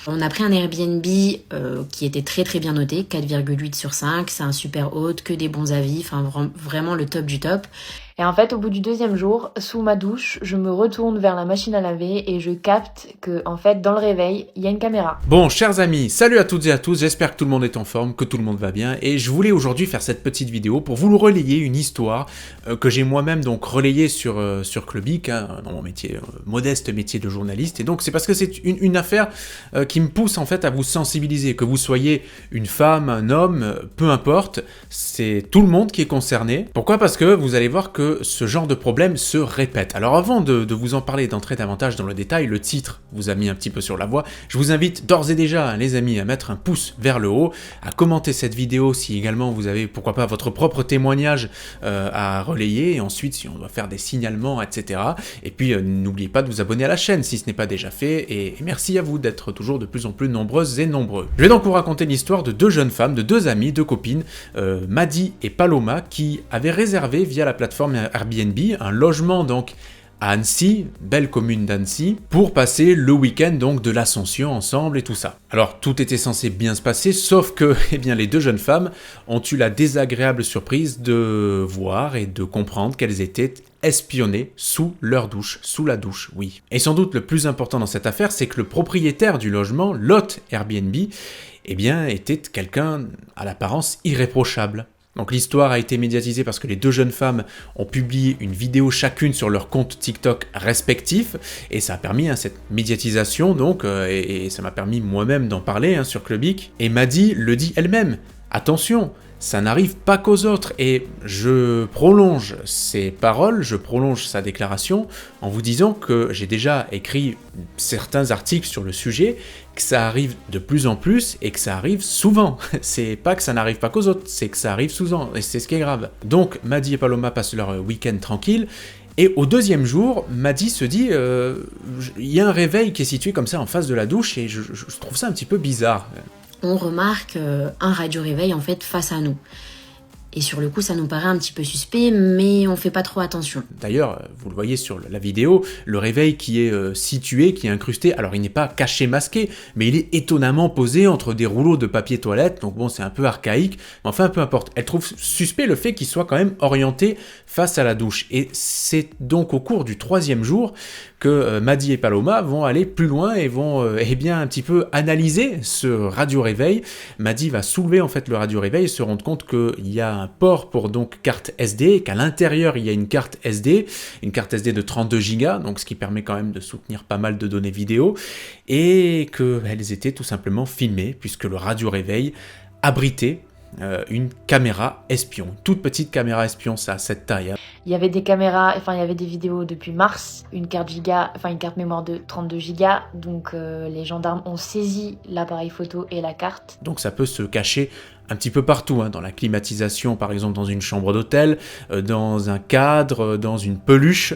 On a pris un Airbnb qui était très très bien noté, 4,8 sur 5, c'est un super hôte, que des bons avis, enfin vraiment le top du top. Et en fait, au bout du 2e jour, sous ma douche, je me retourne vers la machine à laver et je capte que, en fait, dans le réveil, il y a une caméra. Bon, chers amis, salut à toutes et à tous, j'espère que tout le monde est en forme, que tout le monde va bien, et je voulais aujourd'hui faire cette petite vidéo pour vous relayer une histoire que j'ai moi-même donc relayée sur Clubic, dans mon métier, modeste métier de journaliste, et donc c'est parce que c'est une affaire qui me pousse en fait à vous sensibiliser, que vous soyez une femme, un homme, peu importe, c'est tout le monde qui est concerné. Pourquoi ? Parce que vous allez voir que ce genre de problème se répète. Alors avant de vous en parler, d'entrer davantage dans le détail, le titre vous a mis un petit peu sur la voie, je vous invite d'ores et déjà, les amis, à mettre un pouce vers le haut, à commenter cette vidéo si également vous avez, pourquoi pas, votre propre témoignage à relayer, et ensuite si on doit faire des signalements, etc. Et puis n'oubliez pas de vous abonner à la chaîne si ce n'est pas déjà fait, et merci à vous d'être toujours de plus en plus nombreuses et nombreux. Je vais donc vous raconter l'histoire de deux jeunes femmes, de deux amies, deux copines, Madi et Paloma, qui avaient réservé via la plateforme Airbnb un logement donc à Annecy, belle commune d'Annecy, pour passer le week-end donc de l'Ascension ensemble et tout ça. Alors tout était censé bien se passer, sauf que eh bien, les deux jeunes femmes ont eu la désagréable surprise de voir et de comprendre qu'elles étaient espionnées sous leur douche, sous la douche, oui. Et sans doute le plus important dans cette affaire, c'est que le propriétaire du logement, l'hôte Airbnb, eh bien, était quelqu'un à l'apparence irréprochable. Donc l'histoire a été médiatisée parce que les deux jeunes femmes ont publié une vidéo chacune sur leur compte TikTok respectif, et ça a permis cette médiatisation donc, et ça m'a permis moi-même d'en parler sur Clubic. Et Madi le dit elle-même, attention, ça n'arrive pas qu'aux autres, et je prolonge ses paroles, je prolonge sa déclaration en vous disant que j'ai déjà écrit certains articles sur le sujet, que ça arrive de plus en plus et que ça arrive souvent. C'est pas que ça n'arrive pas qu'aux autres, c'est que ça arrive souvent, et c'est ce qui est grave. Donc Madi et Paloma passent leur week-end tranquille, et au deuxième jour, Madi se dit il y a un réveil qui est situé comme ça en face de la douche, et je trouve ça un petit peu bizarre. On remarque un radio-réveil en fait face à nous. Et sur le coup, ça nous paraît un petit peu suspect, mais on fait pas trop attention. D'ailleurs, vous le voyez sur la vidéo, le réveil qui est situé, qui est incrusté, alors il n'est pas caché, masqué, mais il est étonnamment posé entre des rouleaux de papier toilette, donc bon, c'est un peu archaïque, mais enfin, peu importe. Elle trouve suspect le fait qu'il soit quand même orienté face à la douche. Et c'est donc au cours du 3e jour que Madi et Paloma vont aller plus loin et vont eh bien un petit peu analyser ce radio-réveil. Madi va soulever en fait le radio-réveil et se rendre compte qu'il y a un port pour donc carte SD, qu'à l'intérieur il y a une carte SD de 32 Go, donc ce qui permet quand même de soutenir pas mal de données vidéo, et qu'elles étaient tout simplement filmées, puisque le radio-réveil abritait une caméra espion, une toute petite caméra espion, ça a cette taille. Il y avait des caméras, enfin il y avait des vidéos depuis mars, une carte mémoire de 32 Go, donc les gendarmes ont saisi l'appareil photo et la carte. Donc ça peut se cacher un petit peu partout, dans la climatisation, par exemple dans une chambre d'hôtel, dans un cadre, dans une peluche,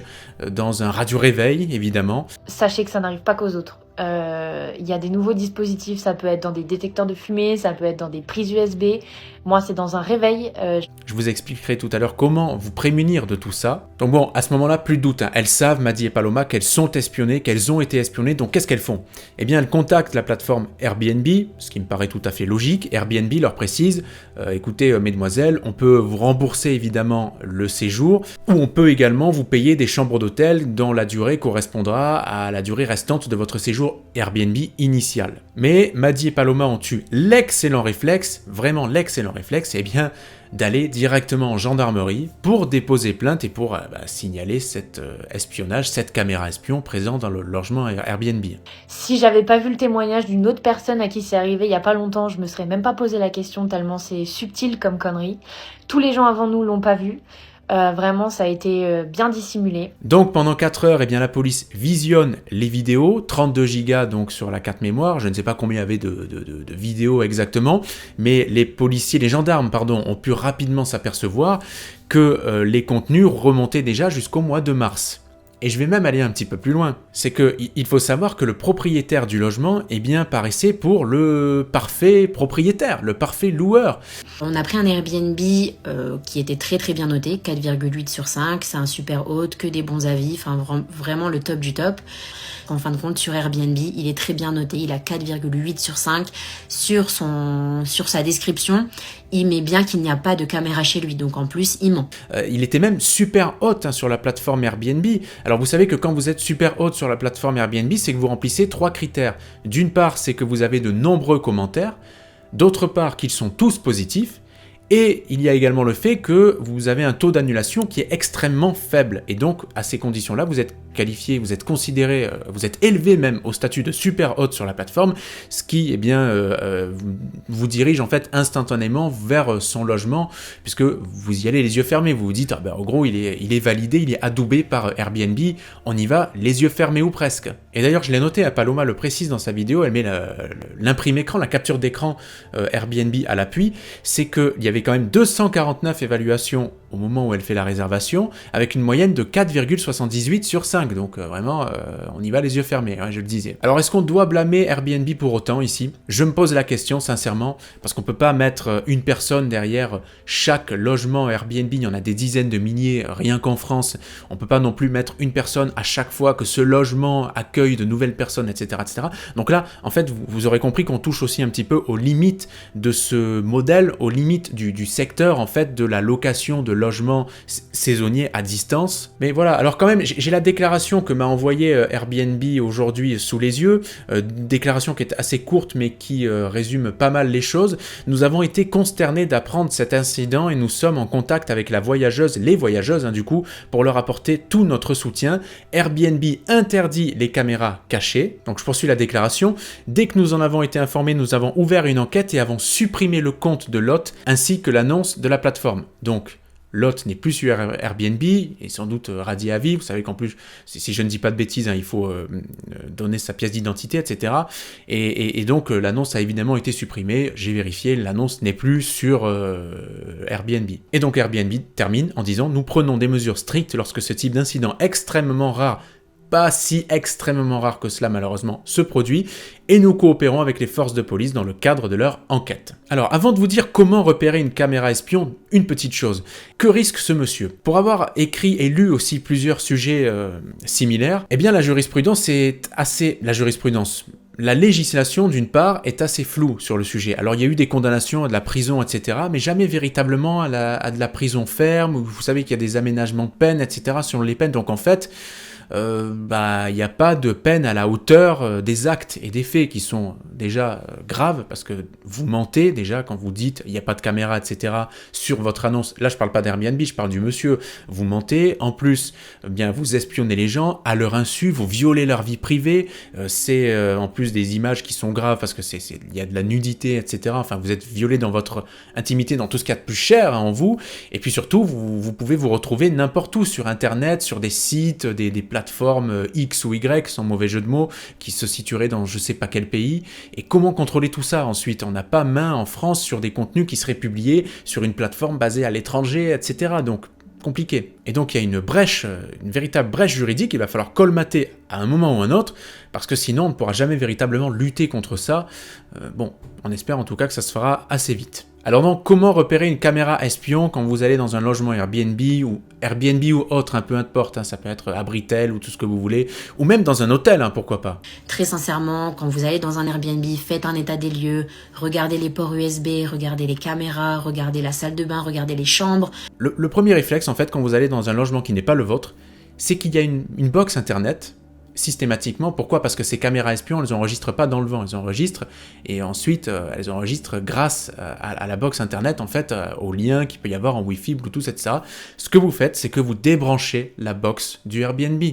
dans un radio-réveil, évidemment. Sachez que ça n'arrive pas qu'aux autres. Il y a des nouveaux dispositifs, ça peut être dans des détecteurs de fumée, ça peut être dans des prises USB. Moi, c'est dans un réveil. Je vous expliquerai tout à l'heure comment vous prémunir de tout ça. Donc bon, à ce moment-là, plus de doute. Elles savent, Madi et Paloma, qu'elles sont espionnées, qu'elles ont été espionnées. Donc qu'est-ce qu'elles font ? Eh bien, elles contactent la plateforme Airbnb, ce qui me paraît tout à fait logique. Airbnb leur précise, écoutez, mesdemoiselles, on peut vous rembourser évidemment le séjour, ou on peut également vous payer des chambres d'hôtel dont la durée correspondra à la durée restante de votre séjour Airbnb initial. Mais Madi et Paloma ont eu l'excellent réflexe, vraiment l'excellent réflexe, eh bien d'aller directement en gendarmerie pour déposer plainte et pour signaler cet espionnage, cette caméra espion présente dans le logement Airbnb. Si j'avais pas vu le témoignage d'une autre personne à qui c'est arrivé il y a pas longtemps, je me serais même pas posé la question tellement c'est subtil comme connerie. Tous les gens avant nous l'ont pas vu. Vraiment, ça a été bien dissimulé. Donc pendant 4 heures, eh bien, la police visionne les vidéos, 32 Go donc sur la carte mémoire, je ne sais pas combien il y avait de vidéos exactement, mais les gendarmes ont pu rapidement s'apercevoir que les contenus remontaient déjà jusqu'au mois de mars. Et je vais même aller un petit peu plus loin. C'est que il faut savoir que le propriétaire du logement, eh bien, paraissait pour le parfait propriétaire, le parfait loueur. On a pris un Airbnb qui était très très bien noté, 4,8 sur 5, c'est un super hôte, que des bons avis, enfin vraiment le top du top. En fin de compte, sur Airbnb, il est très bien noté, il a 4,8 sur 5 sur sa description. Il met bien qu'il n'y a pas de caméra chez lui, donc en plus, il ment. Il était même super hot sur la plateforme Airbnb. Alors vous savez que quand vous êtes super hot sur la plateforme Airbnb, c'est que vous remplissez 3 critères. D'une part, c'est que vous avez de nombreux commentaires. D'autre part, qu'ils sont tous positifs. Et il y a également le fait que vous avez un taux d'annulation qui est extrêmement faible. Et donc, à ces conditions-là, vous êtes qualifié, vous êtes considéré, vous êtes élevé même au statut de super hot sur la plateforme, ce qui, eh bien, vous dirige en fait instantanément vers son logement, puisque vous y allez les yeux fermés. Vous vous dites, ah ben, en gros, il est validé, il est adoubé par Airbnb, on y va les yeux fermés ou presque. Et d'ailleurs, je l'ai noté, Paloma le précise dans sa vidéo, elle met l'imprime écran, la capture d'écran Airbnb à l'appui, c'est qu'il y avait quand même 249 évaluations au moment où elle fait la réservation, avec une moyenne de 4,78 sur 5. Donc vraiment, on y va les yeux fermés, hein, je le disais. Alors est-ce qu'on doit blâmer Airbnb pour autant ici? Je me pose la question sincèrement, parce qu'on peut pas mettre une personne derrière chaque logement Airbnb, il y en a des dizaines de milliers, rien qu'en France. On peut pas non plus mettre une personne à chaque fois que ce logement accueille de nouvelles personnes, etc. etc. Donc là, en fait, vous aurez compris qu'on touche aussi un petit peu aux limites de ce modèle, aux limites du secteur, en fait, de la location de logements saisonniers à distance. Mais voilà, alors quand même, j'ai la déclaration que m'a envoyée Airbnb aujourd'hui sous les yeux, déclaration qui est assez courte mais qui résume pas mal les choses. Nous avons été consternés d'apprendre cet incident et nous sommes en contact avec les voyageuses, hein, du coup, pour leur apporter tout notre soutien. Airbnb interdit les caméras cachées. Donc je poursuis la déclaration. Dès que nous en avons été informés, nous avons ouvert une enquête et avons supprimé le compte de l'hôte ainsi que l'annonce de la plateforme. Donc l'hôte n'est plus sur Airbnb, et sans doute radié à vie. Vous savez qu'en plus, si je ne dis pas de bêtises, hein, il faut donner sa pièce d'identité, etc. Et donc l'annonce a évidemment été supprimée. J'ai vérifié, l'annonce n'est plus sur Airbnb. Et donc Airbnb termine en disant « Nous prenons des mesures strictes lorsque ce type d'incident extrêmement rare, pas si extrêmement rare que cela malheureusement, se produit, et nous coopérons avec les forces de police dans le cadre de leur enquête. » Alors, avant de vous dire comment repérer une caméra espion, une petite chose. Que risque ce monsieur? Pour avoir écrit et lu aussi plusieurs sujets similaires, eh bien la jurisprudence est assez... La législation, d'une part, est assez floue sur le sujet. Alors, il y a eu des condamnations à de la prison, etc., mais jamais véritablement à de la prison ferme, où vous savez qu'il y a des aménagements de peine, etc., selon les peines. Donc, en fait, il n'y a pas de peine à la hauteur des actes et des faits qui sont déjà graves, parce que vous mentez déjà quand vous dites il n'y a pas de caméra, etc. sur votre annonce. Là, je parle pas d'Airbnb, je parle du monsieur. Vous mentez, en plus, bien vous espionnez les gens à leur insu, vous violez leur vie privée. C'est en plus des images qui sont graves parce que il y a de la nudité, etc. Enfin, vous êtes violé dans votre intimité, dans tout ce qu'il y a de plus cher en vous. Et puis surtout, vous pouvez vous retrouver n'importe où sur Internet, sur des sites, des plateformes X ou Y, sans mauvais jeu de mots, qui se situeraient dans je sais pas quel pays. Et comment contrôler tout ça ensuite? On n'a pas main en France sur des contenus qui seraient publiés sur une plateforme basée à l'étranger, etc. Donc, compliqué. Et donc il y a une brèche, une véritable brèche juridique, il va falloir colmater à un moment ou un autre, parce que sinon on ne pourra jamais véritablement lutter contre ça. Bon, on espère en tout cas que ça se fera assez vite. Alors donc, comment repérer une caméra espion quand vous allez dans un logement Airbnb ou autre, un peu importe, hein, ça peut être Abritel ou tout ce que vous voulez, ou même dans un hôtel, hein, pourquoi pas. Très sincèrement, quand vous allez dans un Airbnb, faites un état des lieux, regardez les ports USB, regardez les caméras, regardez la salle de bain, regardez les chambres. Le premier réflexe, en fait, quand vous allez dans un logement qui n'est pas le vôtre, c'est qu'il y a une box internet, systématiquement. Pourquoi? Parce que ces caméras espions, elles n'enregistrent pas dans le vent, elles enregistrent, et ensuite elles enregistrent grâce à la box internet, en fait, au lien qu'il peut y avoir en Wi-Fi, Bluetooth, etc. Ce que vous faites, c'est que vous débranchez la box du Airbnb,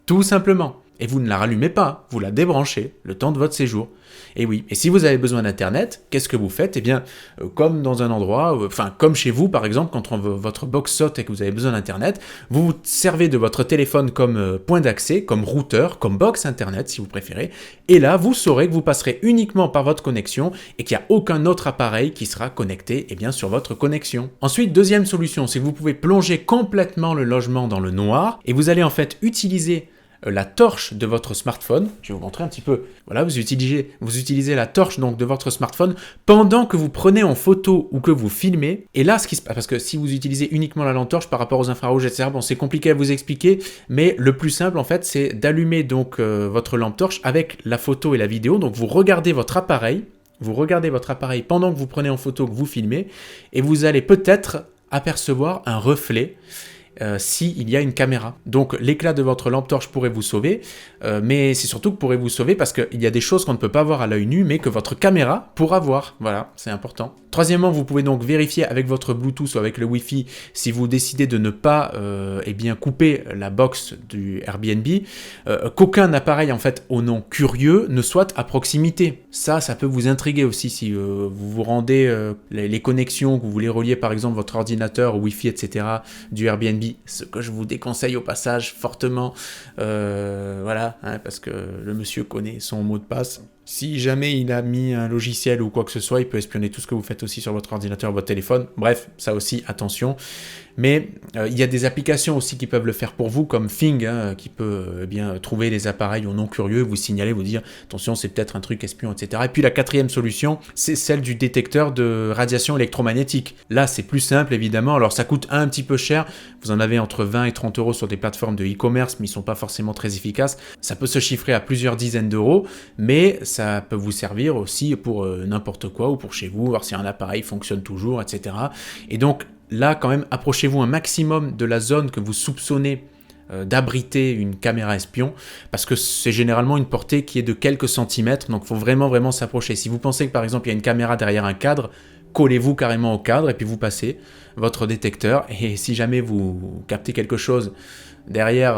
tout simplement. et vous ne la rallumez pas, vous la débranchez le temps de votre séjour. Et oui, et si vous avez besoin d'internet, qu'est-ce que vous faites? Eh bien, comme dans un endroit, comme chez vous par exemple, quand votre box saute et que vous avez besoin d'internet, vous vous servez de votre téléphone comme point d'accès, comme routeur, comme box internet si vous préférez, et là vous saurez que vous passerez uniquement par votre connexion et qu'il n'y a aucun autre appareil qui sera connecté sur votre connexion. Ensuite, deuxième solution, c'est que vous pouvez plonger complètement le logement dans le noir et vous allez en fait utiliser la torche de votre smartphone. Je vais vous montrer un petit peu. Voilà, vous utilisez la torche donc de votre smartphone pendant que vous prenez en photo ou que vous filmez. Et là, parce que si vous utilisez uniquement la lampe torche par rapport aux infrarouges, etc., bon, c'est compliqué à vous expliquer, mais le plus simple en fait, c'est d'allumer donc votre lampe torche avec la photo et la vidéo. Donc vous regardez votre appareil pendant que vous prenez en photo, que vous filmez, et vous allez peut-être apercevoir un reflet s'il y a une caméra. Donc l'éclat de votre lampe torche pourrait vous sauver, mais c'est surtout que pourrait vous sauver parce qu'il y a des choses qu'on ne peut pas voir à l'œil nu, mais que votre caméra pourra voir. Voilà, c'est important. Troisièmement, vous pouvez donc vérifier avec votre Bluetooth ou avec le Wi-Fi si vous décidez de ne pas couper la box du Airbnb, qu'aucun appareil en fait au nom curieux ne soit à proximité. Ça peut vous intriguer aussi si vous vous rendez les connexions que vous voulez relier par exemple votre ordinateur au Wi-Fi, etc. du Airbnb, ce que je vous déconseille au passage fortement, parce que le monsieur connaît son mot de passe. Si jamais il a mis un logiciel ou quoi que ce soit, il peut espionner tout ce que vous faites aussi sur votre ordinateur ou votre téléphone. Bref, ça aussi, attention. Mais il y a des applications aussi qui peuvent le faire pour vous, comme Fing, qui peut trouver les appareils au nom curieux, vous signaler, vous dire attention, c'est peut-être un truc espion, etc. Et puis la quatrième solution, c'est celle du détecteur de radiation électromagnétique. Là, c'est plus simple, évidemment. Alors, ça coûte un petit peu cher. Vous en avez entre 20 et 30 euros sur des plateformes de e-commerce, mais ils ne sont pas forcément très efficaces. Ça peut se chiffrer à plusieurs dizaines d'euros, mais ça peut vous servir aussi pour n'importe quoi ou pour chez vous, voir si un appareil fonctionne toujours, etc. Et donc, là, quand même, approchez-vous un maximum de la zone que vous soupçonnez d'abriter une caméra espion, parce que c'est généralement une portée qui est de quelques centimètres, donc il faut vraiment s'approcher. Si vous pensez que par exemple il y a une caméra derrière un cadre, collez-vous carrément au cadre et puis vous passez votre détecteur, et si jamais vous captez quelque chose derrière,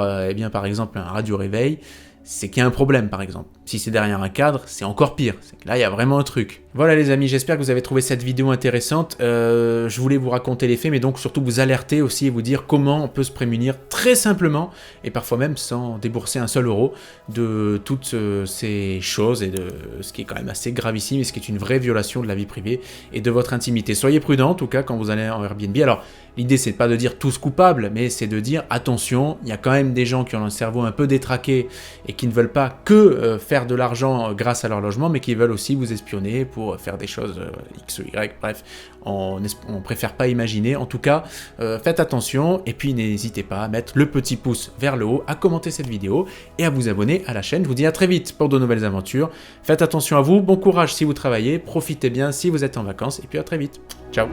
par exemple un radio réveil, c'est qu'il y a un problème par exemple. Si c'est derrière un cadre, c'est encore pire. C'est que là, il y a vraiment un truc. Voilà les amis, j'espère que vous avez trouvé cette vidéo intéressante. Je voulais vous raconter les faits, mais donc surtout vous alerter aussi et vous dire comment on peut se prémunir très simplement, et parfois même sans débourser un seul euro, de toutes ces choses et de ce qui est quand même assez gravissime et ce qui est une vraie violation de la vie privée et de votre intimité. Soyez prudents en tout cas quand vous allez en Airbnb. Alors l'idée c'est pas de dire tous coupables, mais c'est de dire attention, il y a quand même des gens qui ont un cerveau un peu détraqué et qui ne veulent pas que faire de l'argent grâce à leur logement, mais qui veulent aussi vous espionner pour faire des choses X ou Y, bref, on préfère pas imaginer. En tout cas, faites attention, et puis n'hésitez pas à mettre le petit pouce vers le haut, à commenter cette vidéo, et à vous abonner à la chaîne. Je vous dis à très vite pour de nouvelles aventures. Faites attention à vous, bon courage si vous travaillez, profitez bien si vous êtes en vacances, et puis à très vite. Ciao.